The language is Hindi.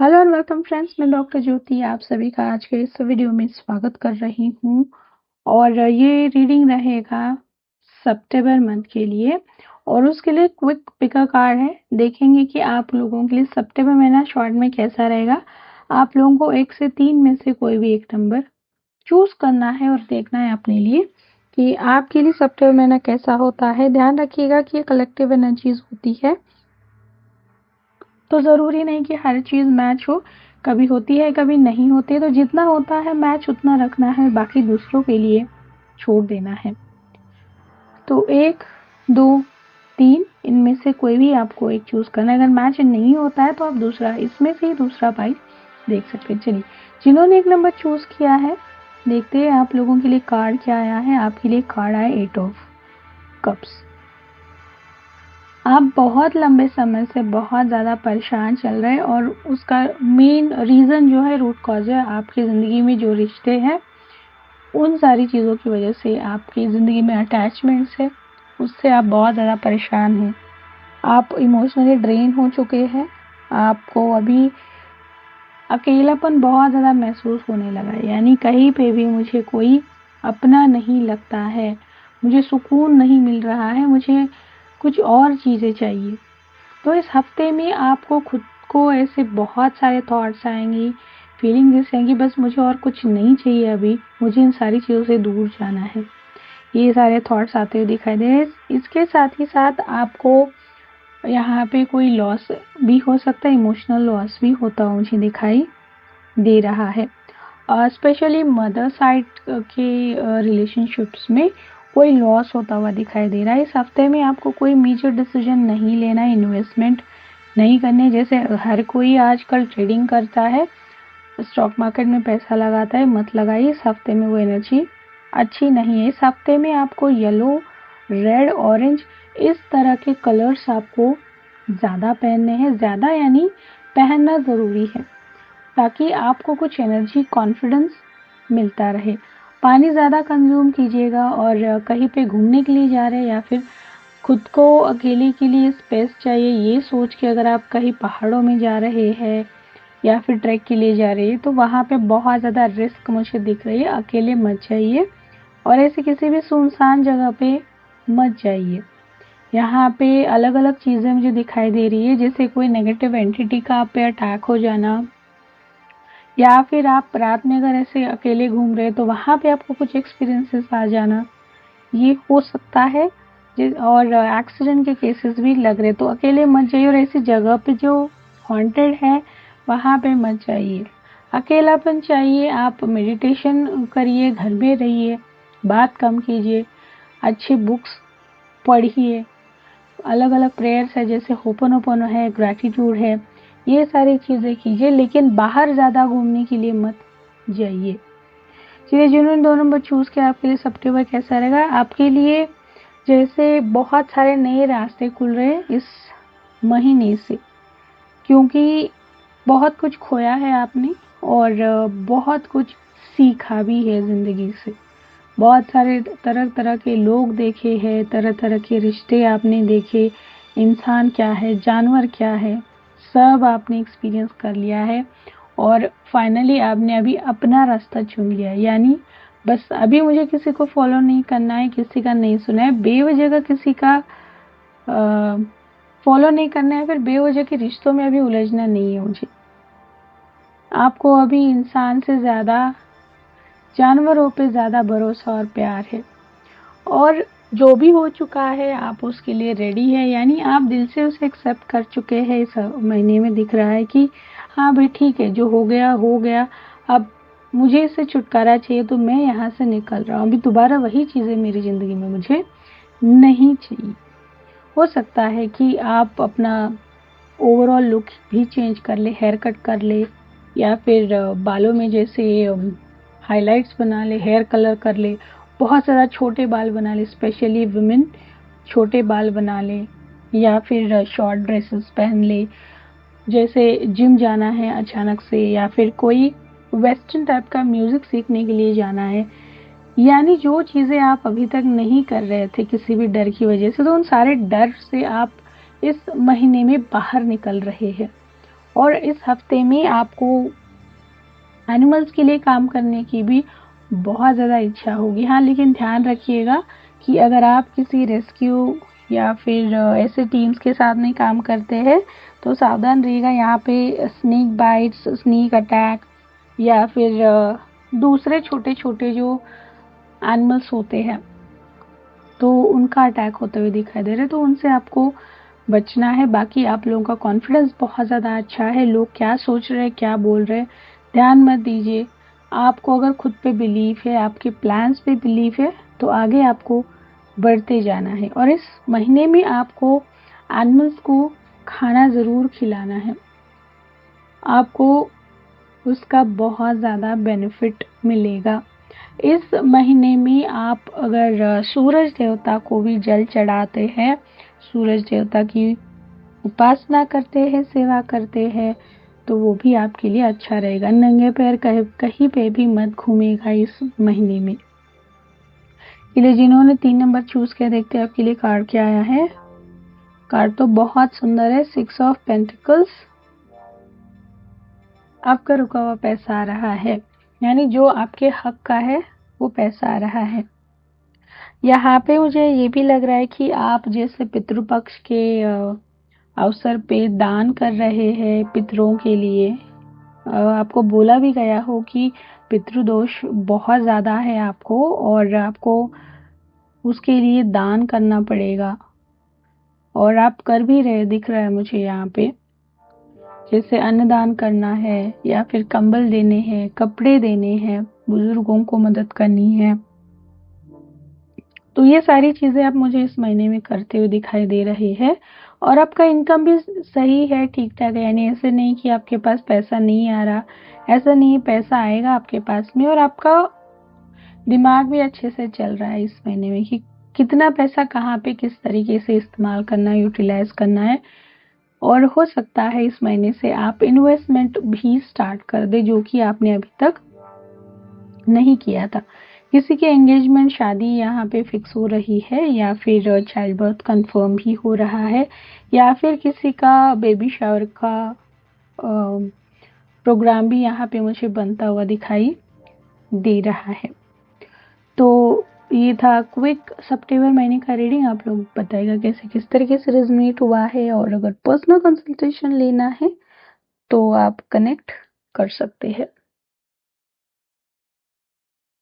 हेलो एंड वेलकम फ्रेंड्स, मैं डॉक्टर ज्योति आप सभी का आज के इस वीडियो में स्वागत कर रही हूँ। और ये रीडिंग रहेगा सितंबर मंथ के लिए और उसके लिए क्विक पिकर कार्ड है। देखेंगे कि आप लोगों के लिए सितंबर महीना शॉर्ट में कैसा रहेगा। आप लोगों को 1 से 3 में से कोई भी एक नंबर चूज करना है और देखना है अपने लिए कि आपके लिए सितंबर महीना कैसा होता है। ध्यान रखिएगा कि ये कलेक्टिव एनर्जीज होती है, तो ज़रूरी नहीं कि हर चीज़ मैच हो, कभी होती है कभी नहीं होती है। तो जितना होता है मैच उतना रखना है, बाकी दूसरों के लिए छोड़ देना है। तो 1, 2, 3 इनमें से कोई भी आपको एक चूज़ करना है। अगर मैच नहीं होता है तो आप दूसरा इसमें से ही दूसरा पाई देख सकते हैं। चलिए, जिन्होंने एक नंबर चूज़ किया है देखते हैं आप लोगों के लिए कार्ड क्या आया है। आपके लिए कार्ड आया 8 ऑफ कप्स। आप बहुत लंबे समय से बहुत ज़्यादा परेशान चल रहे हैं और उसका मेन रीज़न जो है, रूट कॉज है आपकी ज़िंदगी में जो रिश्ते हैं, उन सारी चीज़ों की वजह से आपकी ज़िंदगी में अटैचमेंट्स है, उससे आप बहुत ज़्यादा परेशान हैं। आप इमोशनली ड्रेन हो चुके हैं। आपको अभी अकेलापन बहुत ज़्यादा महसूस होने लगा है, यानी कहीं पे भी मुझे कोई अपना नहीं लगता है, मुझे सुकून नहीं मिल रहा है, मुझे कुछ और चीज़ें चाहिए। तो इस हफ्ते में आपको खुद को ऐसे बहुत सारे थॉट्स आएंगी, फीलिंग जैसे आएंगी, बस मुझे और कुछ नहीं चाहिए, अभी मुझे इन सारी चीज़ों से दूर जाना है। ये सारे थॉट्स आते हुए दिखाई दे रहे हैं। इसके साथ ही साथ आपको यहाँ पे कोई लॉस भी हो सकता है, इमोशनल लॉस भी होता हुआ मुझे दिखाई दे रहा है। स्पेशली मदर साइड के रिलेशनशिप्स में कोई लॉस होता हुआ दिखाई दे रहा है। इस हफ्ते में आपको कोई मेजर डिसीजन नहीं लेना है, इन्वेस्टमेंट नहीं करने। जैसे हर कोई आजकल ट्रेडिंग करता है, स्टॉक मार्केट में पैसा लगाता है, मत लगाइए। इस हफ्ते में वो एनर्जी अच्छी नहीं है। इस हफ्ते में आपको येलो, रेड, ऑरेंज इस तरह के कलर्स आपको ज़्यादा पहनने हैं। ज़्यादा यानी पहनना ज़रूरी है ताकि आपको कुछ एनर्जी, कॉन्फिडेंस मिलता रहे। पानी ज़्यादा कंज्यूम कीजिएगा और कहीं पे घूमने के लिए जा रहे हैं या फिर खुद को अकेले के लिए स्पेस चाहिए, ये सोच के अगर आप कहीं पहाड़ों में जा रहे हैं या फिर ट्रैक के लिए जा रहे हैं तो वहाँ पे बहुत ज़्यादा रिस्क मुझे दिख रही है। अकेले मत जाइए और ऐसे किसी भी सुनसान जगह पे मत जाइए। यहाँ पे अलग अलग चीज़ें मुझे दिखाई दे रही है, जैसे कोई नेगेटिव एंटिटी का आप पे अटैक हो जाना, या फिर आप रात में अगर ऐसे अकेले घूम रहे हैं तो वहाँ पे आपको कुछ एक्सपीरियंसेस आ जाना, ये हो सकता है। और एक्सीडेंट के केसेस भी लग रहे, तो अकेले मत जाइए और ऐसी जगह पे जो हॉन्टेड है वहाँ पे मत जाइए। अकेलापन चाहिए, आप मेडिटेशन करिए, घर में रहिए, बात कम कीजिए, अच्छी बुक्स पढ़िए, अलग अलग प्रेयर्स है जैसे होपोनोपोनो है, ग्रैटिट्यूड है, ये सारी चीज़ें कीजिए, लेकिन बाहर ज़्यादा घूमने के लिए मत जाइए। चलिए, जिन्होंने 2 नंबर चूज़ किया आपके लिए सितंबर कैसा रहेगा। आपके लिए जैसे बहुत सारे नए रास्ते खुल रहे हैं इस महीने से, क्योंकि बहुत कुछ खोया है आपने और बहुत कुछ सीखा भी है ज़िंदगी से। बहुत सारे तरह तरह के लोग देखे हैं, तरह तरह के रिश्ते आपने देखे, इंसान क्या है, जानवर क्या है, सब आपने एक्सपीरियंस कर लिया है और फाइनली आपने अभी अपना रास्ता चुन लिया है। यानी बस अभी मुझे किसी को फॉलो नहीं करना है, किसी का नहीं सुना है, बेवजह का किसी का फॉलो नहीं करना है, फिर बेवजह के रिश्तों में अभी उलझना नहीं है मुझे। आपको अभी इंसान से ज़्यादा जानवरों पे ज़्यादा भरोसा और प्यार है और जो भी हो चुका है आप उसके लिए रेडी है, यानी आप दिल से उसे एक्सेप्ट कर चुके हैं। इस महीने में दिख रहा है कि हाँ भाई ठीक है, जो हो गया हो गया, अब मुझे इससे छुटकारा चाहिए, तो मैं यहाँ से निकल रहा हूँ। अभी दोबारा वही चीज़ें मेरी ज़िंदगी में मुझे नहीं चाहिए। हो सकता है कि आप अपना ओवरऑल लुक भी चेंज कर ले, हेयर कट कर ले, या फिर बालों में जैसे हाइलाइट्स बना ले, हेयर कलर कर ले, बहुत ज़्यादा छोटे बाल बना ले, स्पेशली वुमेन छोटे बाल बना ले, या फिर शॉर्ट ड्रेसेस पहन ले, जैसे जिम जाना है अचानक से, या फिर कोई वेस्टर्न टाइप का म्यूज़िक सीखने के लिए जाना है। यानी जो चीज़ें आप अभी तक नहीं कर रहे थे किसी भी डर की वजह से, तो उन सारे डर से आप इस महीने में बाहर निकल रहे हैं और इस हफ्ते में आपको एनिमल्स के लिए काम करने की भी बहुत ज़्यादा इच्छा होगी। हाँ, लेकिन ध्यान रखिएगा कि अगर आप किसी रेस्क्यू या फिर ऐसे टीम्स के साथ में काम करते हैं तो सावधान रहिएगा। यहाँ पे स्नेक बाइट्स, स्नेक अटैक या फिर दूसरे छोटे-छोटे जो एनिमल्स होते हैं तो उनका अटैक होते हुए दिखाई दे रहा है, तो उनसे आपको बचना है। बाकी आप लोगों का कॉन्फिडेंस बहुत ज़्यादा अच्छा है, लोग क्या सोच रहे हैं, क्या बोल रहे हैं, ध्यान मत दीजिए। आपको अगर खुद पे बिलीव है, आपके प्लान्स पे बिलीव है, तो आगे आपको बढ़ते जाना है। और इस महीने में आपको एनिमल्स को खाना ज़रूर खिलाना है, आपको उसका बहुत ज़्यादा बेनिफिट मिलेगा। इस महीने में आप अगर सूरज देवता को भी जल चढ़ाते हैं, सूरज देवता की उपासना करते हैं, सेवा करते हैं, तो वो भी आपके लिए अच्छा रहेगा। नंगे पैर कहीं पे भी मत घूमिएगा इस महीने में। इसलिए जिन्होंने 3 नंबर चूज किया, देखते हैं आपके लिए कार्ड क्या आया है। कार्ड तो बहुत सुंदर है, 6 ऑफ पेंटिकल्स। आपका रुका हुआ पैसा आ रहा है, यानी जो आपके हक का है वो पैसा आ रहा है। यहाँ पे मुझे ये भी लग रहा है कि आप जैसे पितृपक्ष के अवसर पे दान कर रहे हैं पितरों के लिए। आपको बोला भी गया हो कि पितृदोष बहुत ज़्यादा है आपको और आपको उसके लिए दान करना पड़ेगा, और आप कर भी रहे दिख रहा है मुझे यहाँ पे। जैसे अन्नदान करना है या फिर कंबल देने हैं, कपड़े देने हैं, बुजुर्गों को मदद करनी है। तो ये सारी चीज़ें आप मुझे इस महीने में करते हुए दिखाई दे रही है। और आपका इनकम भी सही है, ठीक-ठाक है, यानी ऐसे नहीं कि आपके पास पैसा नहीं आ रहा, ऐसा नहीं, पैसा आएगा आपके पास में। और आपका दिमाग भी अच्छे से चल रहा है इस महीने में कि कितना पैसा कहाँ पे किस तरीके से इस्तेमाल करना है, यूटिलाइज़ करना है। और हो सकता है इस महीने से आप इन्वेस्टमेंट भी स्टार्ट कर दें, जो कि आपने अभी तक नहीं किया था। किसी की एंगेजमेंट, शादी यहाँ पे फिक्स हो रही है, या फिर चाइल्ड बर्थ कंफर्म भी हो रहा है, या फिर किसी का बेबी शावर का प्रोग्राम भी यहाँ पे मुझे बनता हुआ दिखाई दे रहा है। तो ये था क्विक सितंबर महीने का रीडिंग। आप लोग बताइएगा कैसे किस तरीके से रेजोनेट हुआ है, और अगर पर्सनल कंसल्टेशन लेना है तो आप कनेक्ट कर सकते हैं।